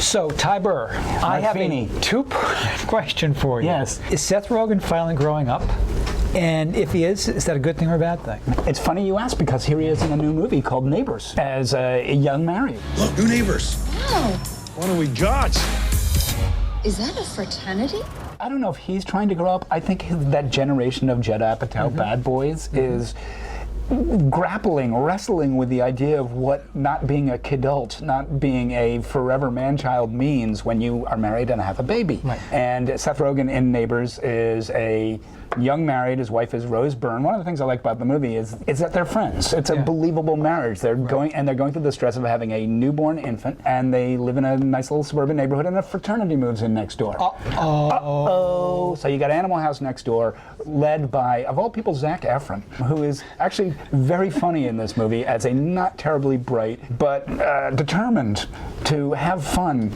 So, Ty Burr, I have Feeney. a two-part question for you. Yes. Is Seth Rogen finally growing up? And if he is that a good thing or a bad thing? It's funny you ask, because here he is in a new movie called Neighbors as a young married. Look, new neighbors. Wow. What do we got? Is that a fraternity? I don't know if he's trying to grow up. I think that generation of Judd Apatow bad boys is grappling, wrestling with the idea of what not being a kidult, not being a forever man-child means when you are married and have a baby. Right. And Seth Rogen in Neighbors is a young married. His wife is Rose Byrne. One of the things I like about the movie is that they're friends. It's a believable marriage. They're going through the stress of having a newborn infant, and they live in a nice little suburban neighborhood, and a fraternity moves in next door. Uh-oh. So you got Animal House next door, led by, of all people, Zac Efron, who is actually very funny in this movie as a not terribly bright, but determined to have fun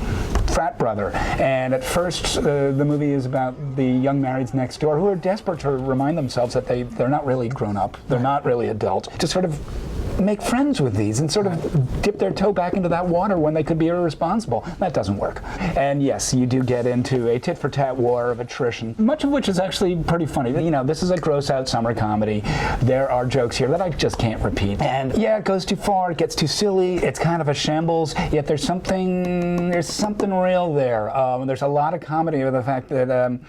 frat brother. And at first, the movie is about the young marrieds next door who are desperate to remind themselves that they're not really grown up, they're not really adult, to sort of make friends with these and sort of dip their toe back into that water when they could be irresponsible. That doesn't work. And yes, you do get into a tit-for-tat war of attrition, much of which is actually pretty funny. You know, this is a gross-out summer comedy. There are jokes here that I just can't repeat. And yeah, it goes too far, it gets too silly, it's kind of a shambles, yet there's something real there. There's a lot of comedy with the fact that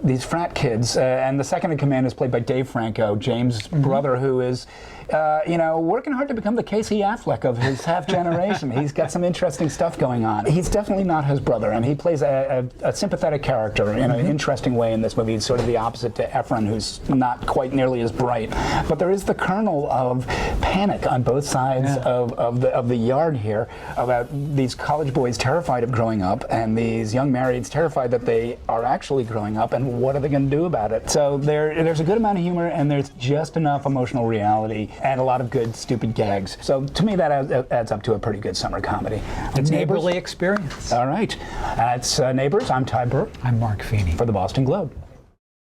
these frat kids, and the second in command is played by Dave Franco, James' brother, who is, working hard to become the Casey Affleck of his half generation. He's got some interesting stuff going on. He's definitely not his brother, and he plays a sympathetic character in an interesting way in this movie. He's sort of the opposite to Efron, who's not quite nearly as bright. But there is the kernel of panic on both sides of the yard here about these college boys terrified of growing up, and these young marrieds terrified that they are actually growing up, and what are they going to do about it? So there's a good amount of humor, and there's just enough emotional reality and a lot of good, stupid gags. So to me, that adds up to a pretty good summer comedy. A neighborly experience. All right. That's Neighbors. I'm Ty Burr. I'm Mark Feeney. For the Boston Globe.